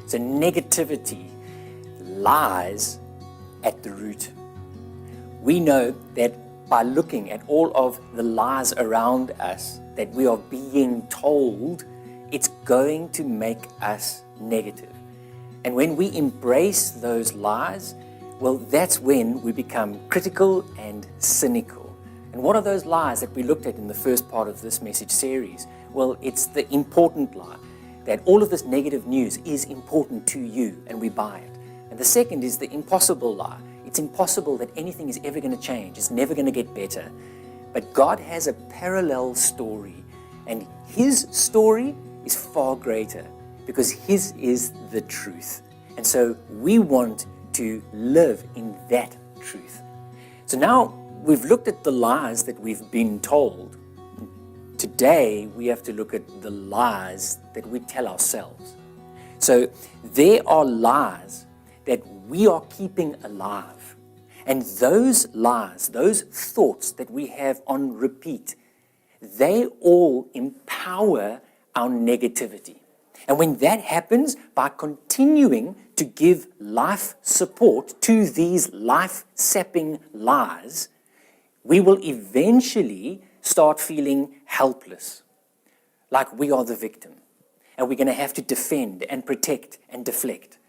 So negativity lies at the root. We know that by looking at all of the lies around us that we are being told, it's going to make us negative. And when we embrace those lies, well, that's when we become critical and cynical. And what are those lies that we looked at in the first part of this message series? Well, it's the important lie, that all of this negative news is important to you and we buy it. And the second is the impossible lie. It's impossible that anything is ever going to change. It's never going to get better. But God has a parallel story, and His story is far greater because His is the truth. And so we want to live in that truth. So now we've looked at the lies that we've been told. Today we have to look at the lies that we tell ourselves. So there are lies that we are keeping alive. And those lies, those thoughts that we have on repeat, they all empower our negativity. And when that happens, by continuing to give life support to these life-sapping lies, we will eventually start feeling helpless, like we are the victim. And we're going to have to defend and protect and deflect.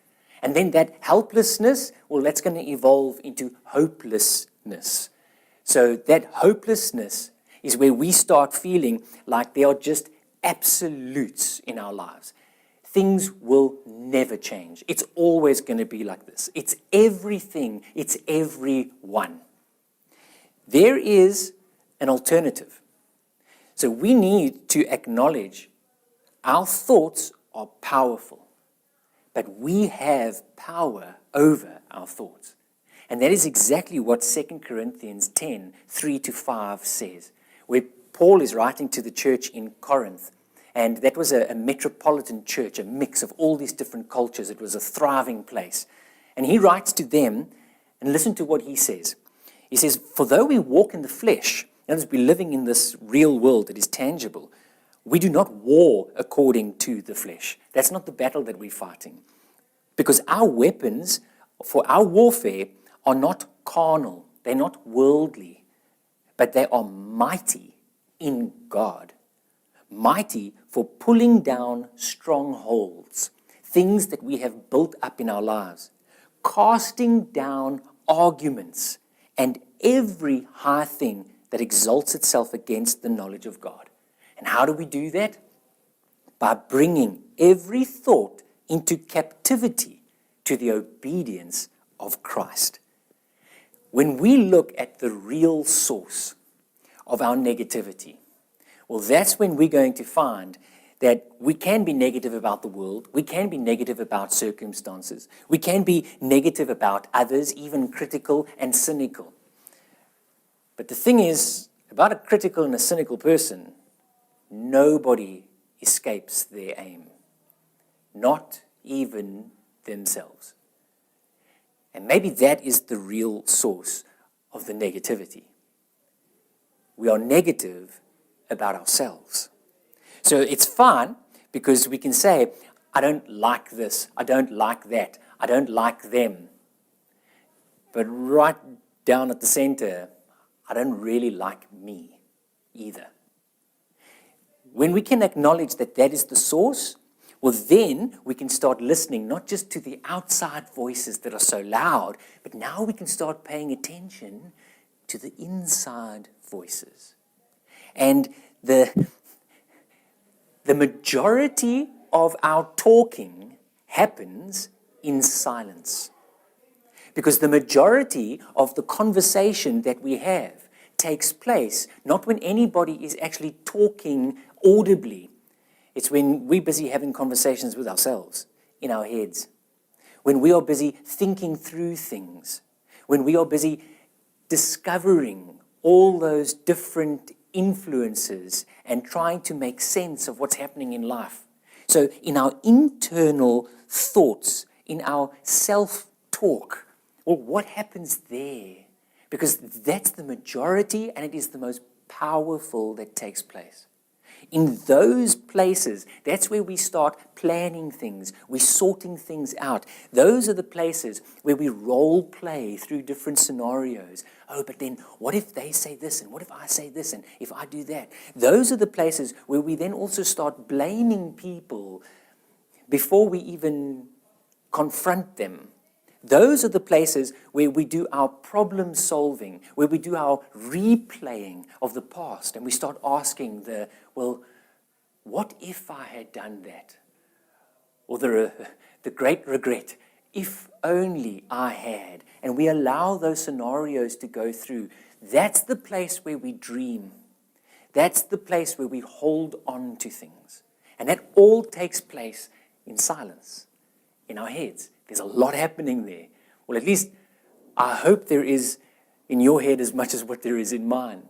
And then that helplessness, well, that's going to evolve into hopelessness. So that hopelessness is where we start feeling like there are just absolutes in our lives. Things will never change. It's always going to be like this. It's everything. It's everyone. There is an alternative. So we need to acknowledge our thoughts are powerful. But we have power over our thoughts. And that is exactly what 2 Corinthians 10, 3-5 says, where Paul is writing to the church in Corinth. And that was a metropolitan church, a mix of all these different cultures. It was a thriving place. And he writes to them, and listen to what he says. He says, for though we walk in the flesh, that is, we're living in this real world that is tangible, we do not war according to the flesh. That's not the battle that we're fighting. Because our weapons for our warfare are not carnal. They're not worldly. But they are mighty in God. Mighty for pulling down strongholds. Things that we have built up in our lives. Casting down arguments and every high thing that exalts itself against the knowledge of God. And how do we do that? By bringing every thought into captivity to the obedience of Christ. When we look at the real source of our negativity, well, that's when we're going to find that we can be negative about the world, we can be negative about circumstances, we can be negative about others, even critical and cynical. But the thing is, about a critical and a cynical person, nobody escapes their aim, not even themselves. And maybe that is the real source of the negativity. We are negative about ourselves. So it's fine because we can say, I don't like this, I don't like that, I don't like them. But right down at the center, I don't really like me either. When we can acknowledge that that is the source, well, then we can start listening not just to the outside voices that are so loud, but now we can start paying attention to the inside voices. And the majority of our talking happens in silence. Because the majority of the conversation that we have takes place not when anybody is actually talking audibly. It's when we're busy having conversations with ourselves in our heads. When we are busy thinking through things. When we are busy discovering all those different influences and trying to make sense of what's happening in life. So in our internal thoughts, in our self-talk, well, what happens there? Because that's the majority and it is the most powerful that takes place. In those places, that's where we start planning things, we're sorting things out. Those are the places where we role play through different scenarios. Oh, but then what if they say this, and what if I say this, and if I do that? Those are the places where we then also start blaming people before we even confront them. Those are the places where we do our problem solving, where we do our replaying of the past, and we start asking well, what if I had done that? Or the great regret, if only I had. And we allow those scenarios to go through. That's the place where we dream. That's the place where we hold on to things. And that all takes place in silence, in our heads. There's a lot happening there. Well, at least I hope there is in your head as much as what there is in mine.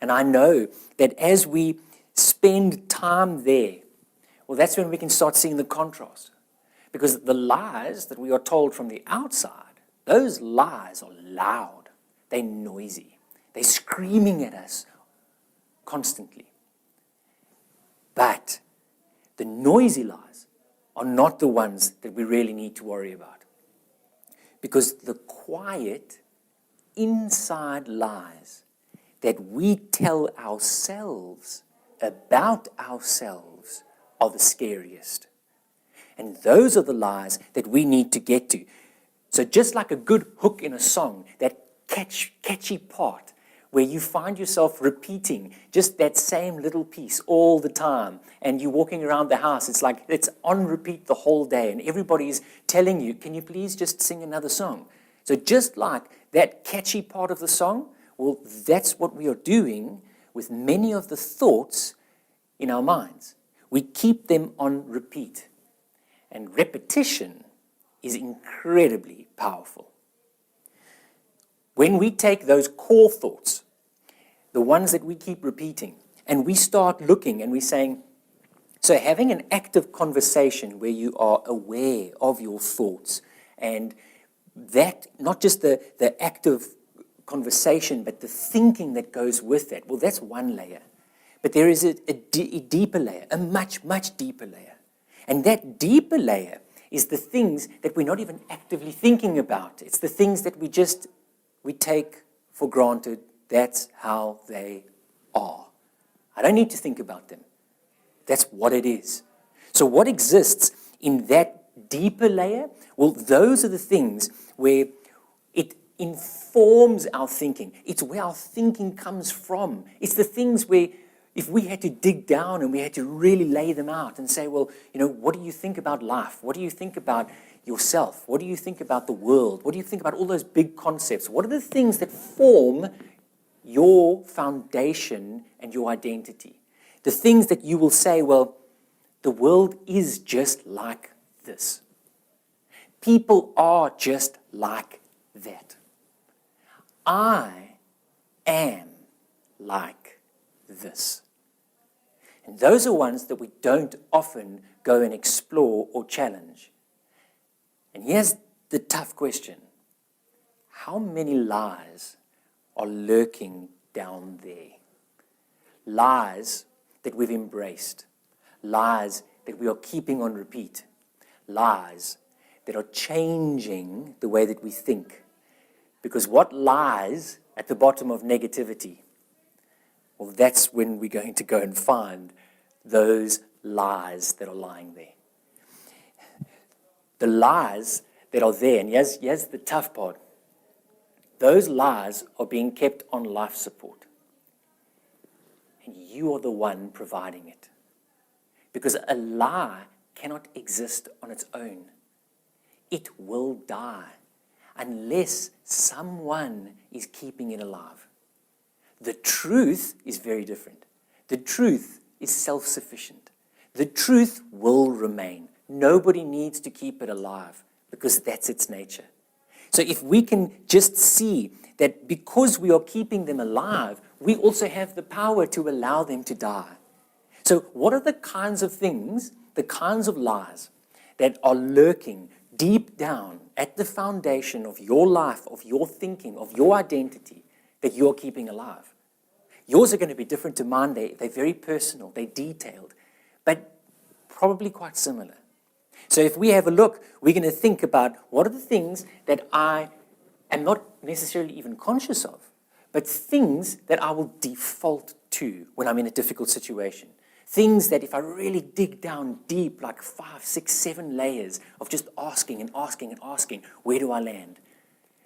And I know that as we spend time there, well, that's when we can start seeing the contrast. Because the lies that we are told from the outside, those lies are loud. They're noisy. They're screaming at us constantly. But the noisy lies are not the ones that we really need to worry about. Because the quiet, inside lies that we tell ourselves about ourselves are the scariest. And those are the lies that we need to get to. So just like a good hook in a song, that catchy part, where you find yourself repeating just that same little piece all the time, and you're walking around the house, it's like it's on repeat the whole day, and everybody's telling you, can you please just sing another song? So just like that catchy part of the song, well, that's what we are doing with many of the thoughts in our minds. We keep them on repeat, and repetition is incredibly powerful. When we take those core thoughts, the ones that we keep repeating, and we start looking and we're saying, so having an active conversation where you are aware of your thoughts, and that, not just the active conversation, but the thinking that goes with that, well, that's one layer. But there is a deeper layer, a much, much deeper layer. And that deeper layer is the things that we're not even actively thinking about. It's the things that we take for granted. That's how they are. I don't need to think about them. That's what it is. So what exists in that deeper layer? Well, those are the things where it informs our thinking. It's where our thinking comes from. It's the things where if we had to dig down and we had to really lay them out and say, well, what do you think about life? What do you think about yourself? What do you think about the world? What do you think about all those big concepts? What are the things that form your foundation and your identity? The things that you will say, well, the world is just like this. People are just like that. I am like this. And those are ones that we don't often go and explore or challenge. And here's the tough question. How many lies are lurking down there? Lies that we've embraced. Lies that we are keeping on repeat. Lies that are changing the way that we think. Because what lies at the bottom of negativity? Well, that's when we're going to go and find those lies that are lying there. The lies that are there, and here's the tough part. Those lies are being kept on life support. And you are the one providing it. Because a lie cannot exist on its own. It will die unless someone is keeping it alive. The truth is very different. The truth is self-sufficient. The truth will remain. Nobody needs to keep it alive because that's its nature. So if we can just see that because we are keeping them alive, we also have the power to allow them to die. So what are the kinds of things, the kinds of lies that are lurking deep down at the foundation of your life, of your thinking, of your identity, that you're keeping alive? Yours are going to be different to mine. They're very personal, they're detailed, but probably quite similar. So if we have a look, we're going to think about what are the things that I am not necessarily even conscious of, but things that I will default to when I'm in a difficult situation. Things that if I really dig down deep, like 5, 6, 7 layers of just asking and asking and asking, where do I land?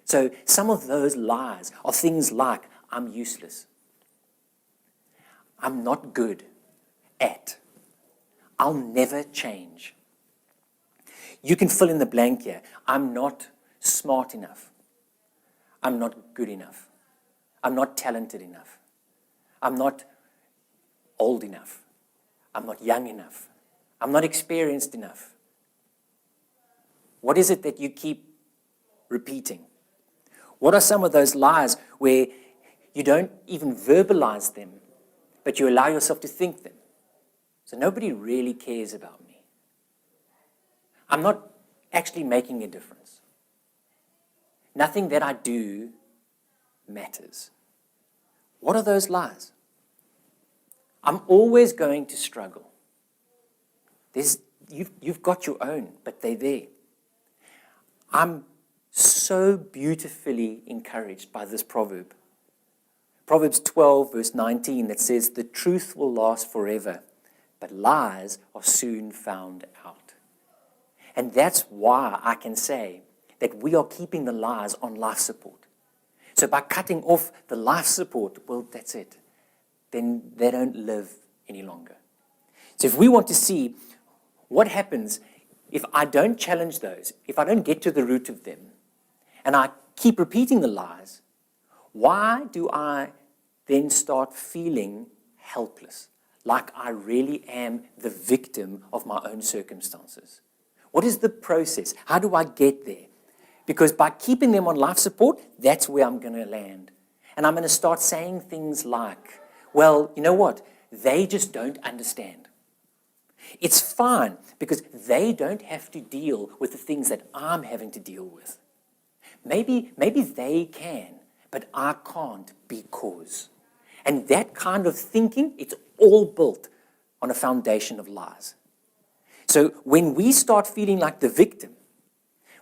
So some of those lies are things like, I'm useless. I'm not good at. I'll never change. You can fill in the blank here. I'm not smart enough. I'm not good enough. I'm not talented enough. I'm not old enough. I'm not young enough. I'm not experienced enough. What is it that you keep repeating? What are some of those lies where you don't even verbalize them, but you allow yourself to think them? So nobody really cares about me. I'm not actually making a difference. Nothing that I do matters. What are those lies? I'm always going to struggle. You've got your own, but they're there. I'm so beautifully encouraged by this proverb. Proverbs 12, verse 19, that says, the truth will last forever, but lies are soon found out. And that's why I can say that we are keeping the lies on life support. So by cutting off the life support, well, that's it. Then they don't live any longer. So if we want to see what happens if I don't challenge those, if I don't get to the root of them, and I keep repeating the lies, why do I then start feeling helpless, like I really am the victim of my own circumstances? What is the process? How do I get there? Because by keeping them on life support, that's where I'm going to land. And I'm going to start saying things like, well, you know what? They just don't understand. It's fine because they don't have to deal with the things that I'm having to deal with. Maybe they can, but I can't because. And that kind of thinking, it's all built on a foundation of lies. So when we start feeling like the victim,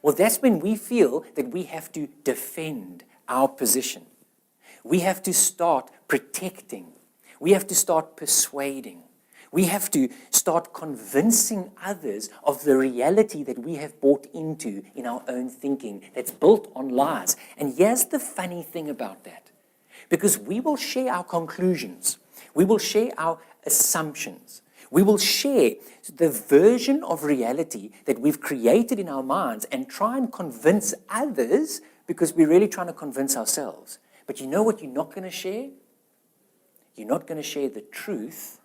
well, that's when we feel that we have to defend our position. We have to start protecting. We have to start persuading. We have to start convincing others of the reality that we have bought into in our own thinking that's built on lies. And here's the funny thing about that. Because we will share our conclusions. We will share our assumptions. We will share the version of reality that we've created in our minds and try and convince others because we're really trying to convince ourselves. But you know what you're not going to share? You're not going to share the truth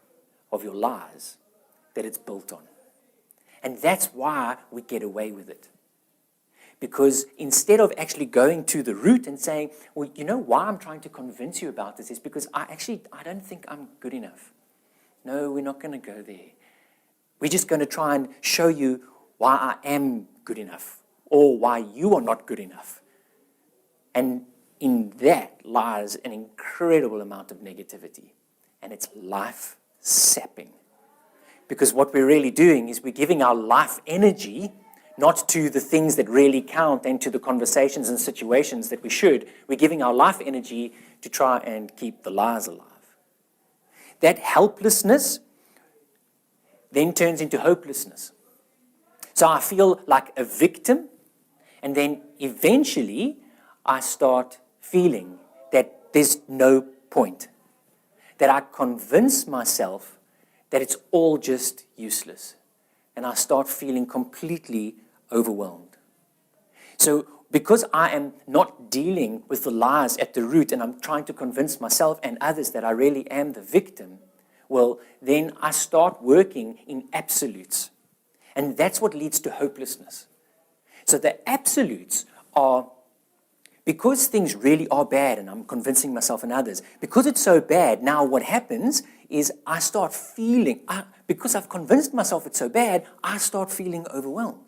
of your lies that it's built on. And that's why we get away with it. Because instead of actually going to the root and saying, well, you know why I'm trying to convince you about this is because I don't think I'm good enough. No, we're not going to go there. We're just going to try and show you why I am good enough or why you are not good enough. And in that lies an incredible amount of negativity. And it's life-sapping. Because what we're really doing is we're giving our life energy not to the things that really count and to the conversations and situations that we should. We're giving our life energy to try and keep the lies alive. That helplessness then turns into hopelessness. So I feel like a victim, and then eventually I start feeling that there's no point. That I convince myself that it's all just useless. And I start feeling completely overwhelmed. So because I am not dealing with the lies at the root and I'm trying to convince myself and others that I really am the victim, well, then I start working in absolutes. And that's what leads to hopelessness. So the absolutes are, because things really are bad and I'm convincing myself and others, because it's so bad, now what happens is I start feeling, because I've convinced myself it's so bad, I start feeling overwhelmed.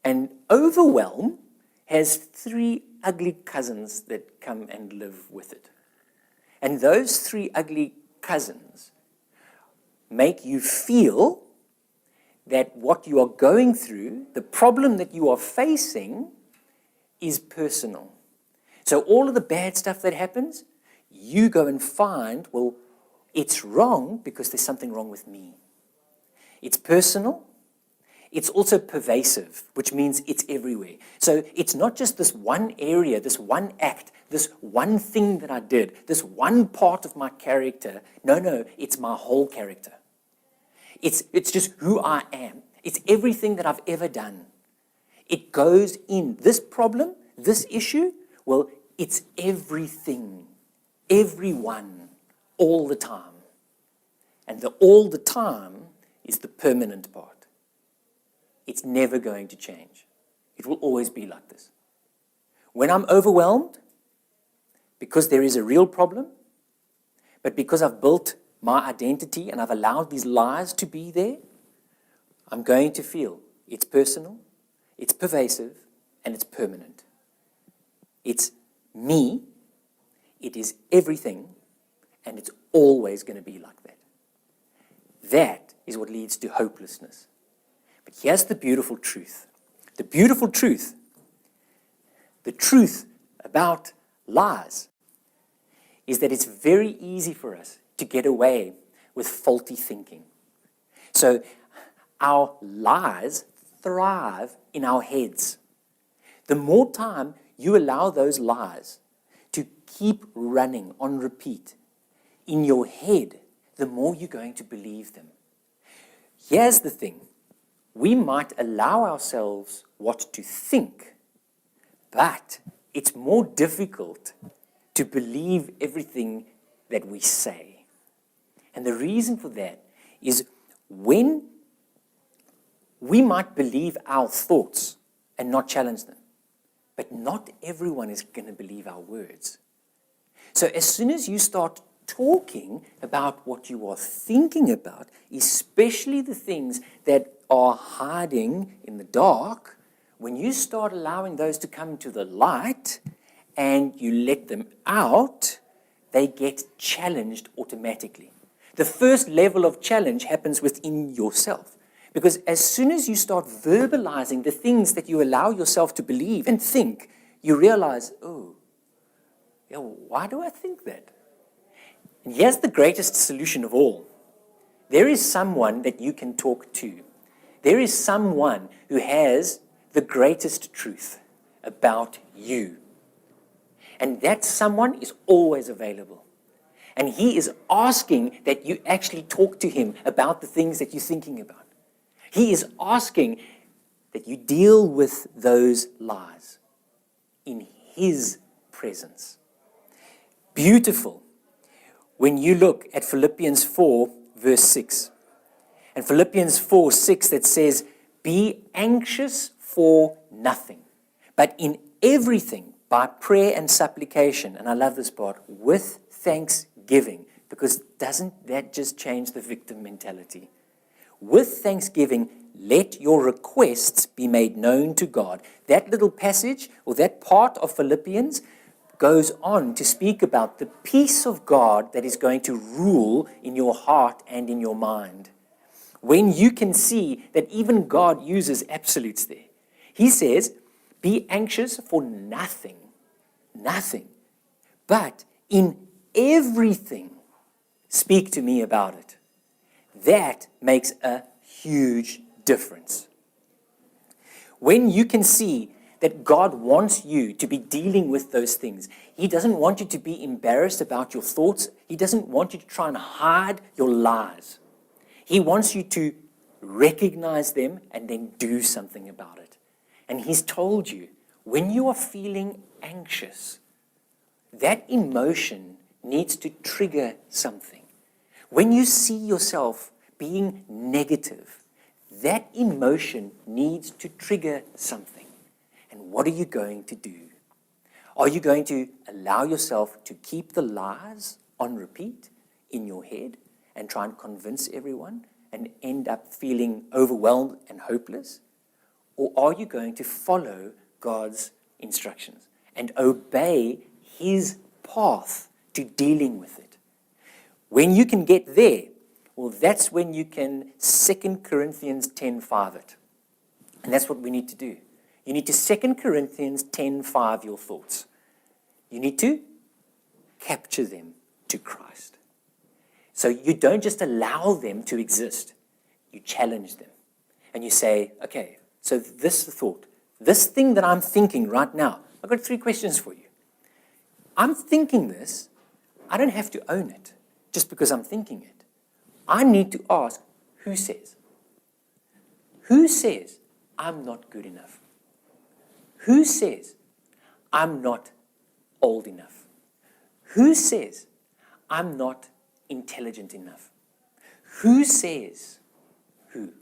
And overwhelm has 3 ugly cousins that come and live with it. And those three ugly cousins make you feel that what you are going through, the problem that you are facing, is personal. So all of the bad stuff that happens, you go and find, well, it's wrong because there's something wrong with me. It's personal. It's also pervasive, which means it's everywhere. So it's not just this one area, this one act, this one thing that I did, this one part of my character. No, it's my whole character. It's just who I am. It's everything that I've ever done. It goes in. This problem, this issue, well, it's everything, everyone, all the time. And the all the time is the permanent part. It's never going to change. It will always be like this. When I'm overwhelmed, because there is a real problem, but because I've built my identity and I've allowed these lies to be there, I'm going to feel it's personal, it's pervasive, and it's permanent. It's me, it is everything, and it's always going to be like that. That is what leads to hopelessness. But here's the beautiful truth. The beautiful truth, the truth about lies, is that it's very easy for us to get away with faulty thinking. So our lies thrive in our heads. The more time you allow those lies to keep running on repeat in your head, the more you're going to believe them. Here's the thing. We might allow ourselves what to think, but it's more difficult to believe everything that we say. And the reason for that is when we might believe our thoughts and not challenge them, but not everyone is going to believe our words. So as soon as you start talking about what you are thinking about, especially the things that are hiding in the dark, when you start allowing those to come to the light and you let them out, they get challenged automatically. The first level of challenge happens within yourself. Because as soon as you start verbalizing the things that you allow yourself to believe and think, you realize, oh, yeah, why do I think that? And here's the greatest solution of all. There is someone that you can talk to. There is someone who has the greatest truth about you. And that someone is always available. And he is asking that you actually talk to him about the things that you're thinking about. He is asking that you deal with those lies in his presence. Beautiful. When you look at Philippians 4, verse 6, and Philippians 4, 6 that says, be anxious for nothing, but in everything by prayer and supplication, and I love this part, with thanksgiving, because doesn't that just change the victim mentality? With thanksgiving, let your requests be made known to God. That little passage, or that part of Philippians, goes on to speak about the peace of God that is going to rule in your heart and in your mind. When you can see that even God uses absolutes there. He says, be anxious for nothing, but in everything, speak to me about it. That makes a huge difference. When you can see that God wants you to be dealing with those things, He doesn't want you to be embarrassed about your thoughts. He doesn't want you to try and hide your lies. He wants you to recognize them and then do something about it. And He's told you, when you are feeling anxious, that emotion needs to trigger something. When you see yourself being negative, that emotion needs to trigger something. And what are you going to do? Are you going to allow yourself to keep the lies on repeat in your head and try and convince everyone and end up feeling overwhelmed and hopeless? Or are you going to follow God's instructions and obey His path to dealing with it. When you can get there, well, that's when you can 2 Corinthians 10:5 it. And that's what we need to do. You need to 2 Corinthians 10:5 your thoughts. You need to capture them to Christ. So you don't just allow them to exist. You challenge them. And you say, okay, so this thought, this thing that I'm thinking right now, I've got 3 questions for you. I'm thinking this. I don't have to own it just because I'm thinking it. I need to ask, who says? Who says I'm not good enough? Who says I'm not old enough? Who says I'm not intelligent enough? Who says who?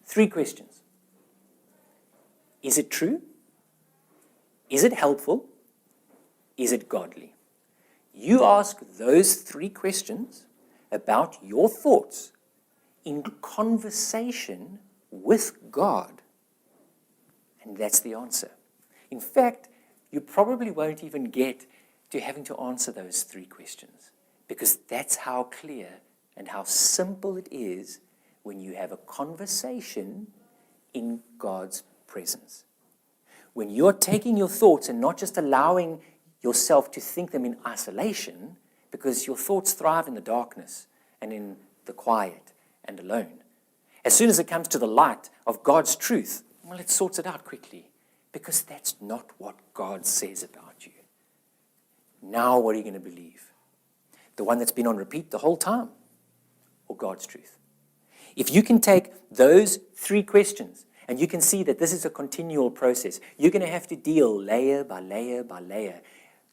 3 questions. Is it true? Is it helpful? Is it godly? You ask those 3 questions about your thoughts in conversation with God, and that's the answer. In fact, you probably won't even get to having to answer those 3 questions, because that's how clear and how simple it is when you have a conversation in God's presence. When you're taking your thoughts and not just allowing yourself to think them in isolation, because your thoughts thrive in the darkness and in the quiet and alone. As soon as it comes to the light of God's truth, well, it sorts it out quickly, because that's not what God says about you. Now what are you going to believe? The one that's been on repeat the whole time, or God's truth? If you can take those 3 questions and you can see that this is a continual process, you're going to have to deal layer by layer by layer,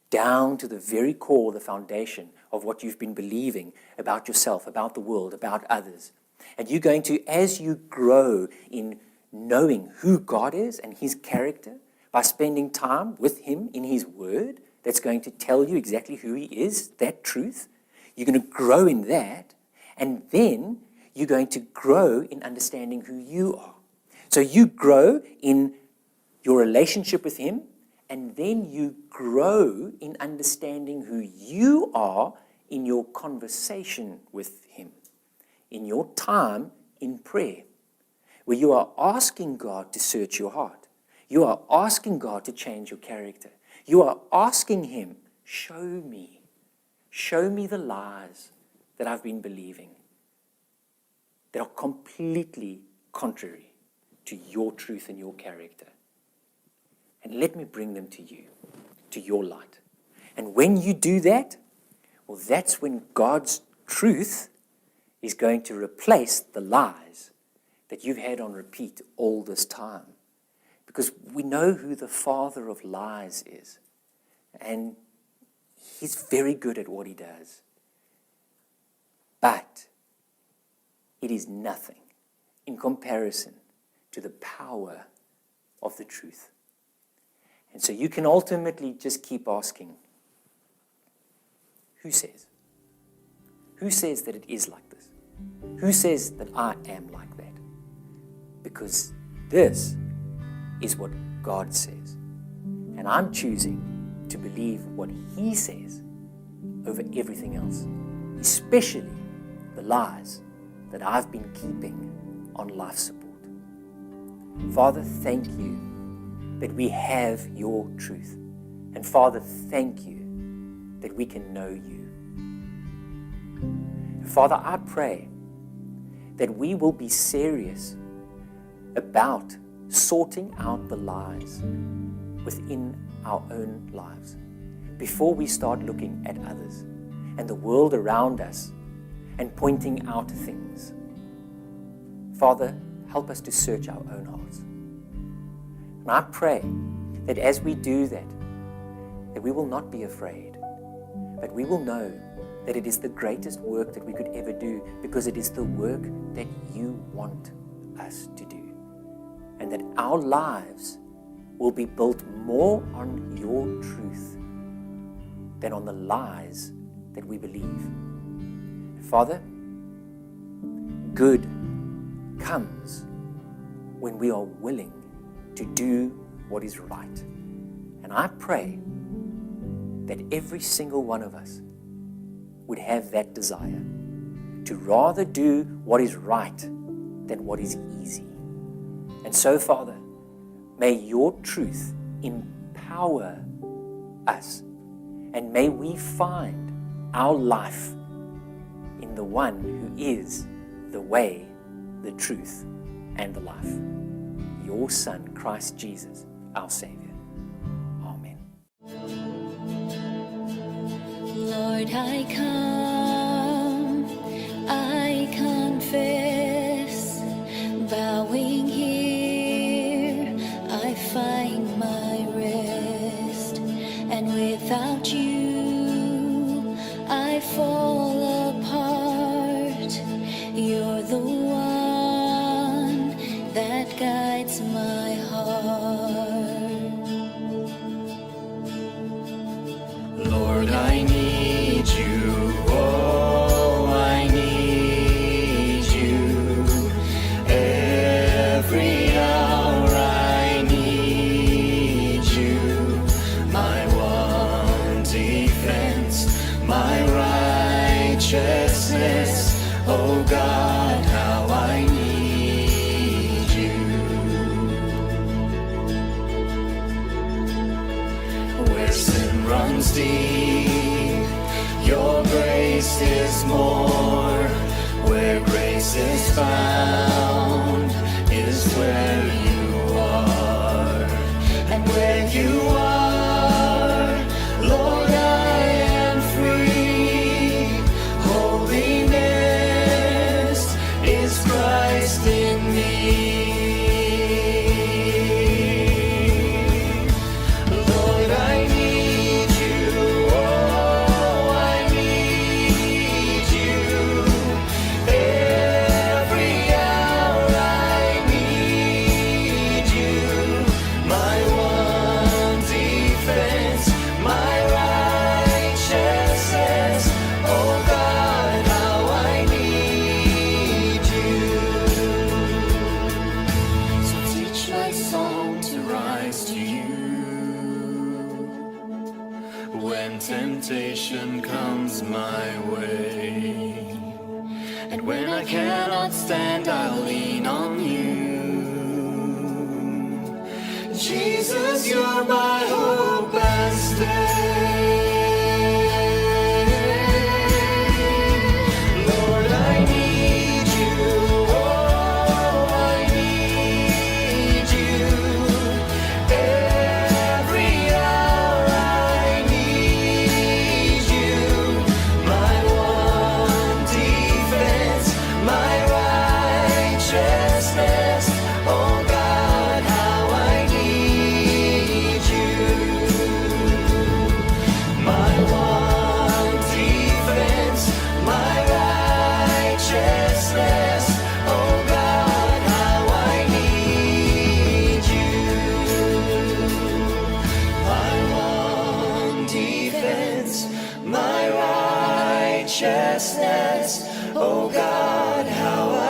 down to the very core, the foundation of what you've been believing about yourself, about the world, about others. And you're going to, as you grow in knowing who God is and his character, by spending time with him in his word, that's going to tell you exactly who he is, that truth. You're going to grow in that, and then you're going to grow in understanding who you are. So you grow in your relationship with him, and then you grow in understanding who you are in your conversation with him, in your time in prayer, where you are asking God to search your heart. You are asking God to change your character. You are asking him, show me the lies that I've been believing that are completely contrary to your truth and your character. And let me bring them to you, to your light. And when you do that, well, that's when God's truth is going to replace the lies that you've had on repeat all this time. Because we know who the father of lies is. And he's very good at what he does. But it is nothing in comparison to the power of the truth. And so you can ultimately just keep asking, who says? Who says that it is like this? Who says that I am like that? Because this is what God says. And I'm choosing to believe what he says over everything else, especially the lies that I've been keeping on life support. Father, thank you that we have your truth. And Father, thank you that we can know you. Father, I pray that we will be serious about sorting out the lies within our own lives before we start looking at others and the world around us and pointing out things. Father, help us to search our own hearts. And I pray that as we do that we will not be afraid, but we will know that it is the greatest work that we could ever do, because it is the work that you want us to do. And that our lives will be built more on your truth than on the lies that we believe. Father, good comes when we are willing to do what is right. And I pray that every single one of us would have that desire to rather do what is right than what is easy. And so, Father, may your truth empower us, and may we find our life in the one who is the way, the truth, and the life. Your Son, Christ Jesus, our Savior. Amen. Lord, I come, I confess, bowing here, I find my rest, and without you, I fall apart. You're the one that guides my heart. Lord, I need you, oh, I need you. Every hour I need you. My one defense, my righteousness. Oh God, how I need you. Where sin runs deep, your grace is more. Where grace is found is where you are. And where you are, Lord, I am free. Holiness is Christ in me. Lord, I need you, oh, I need you. Every hour I need you. My one defense, my righteousness. Oh God, how I need you. So teach my soul to rise to you. When temptation comes my way, and when I cannot stand, I'll lean on you. Jesus, you're my hope and stay. Lord, I need you, oh, I need you. Every hour I need you. My one defense, my righteousness. Oh God, how I need you. My one defense, my righteousness. Oh God, how I need you. My one defense, my righteousness. Oh God, how I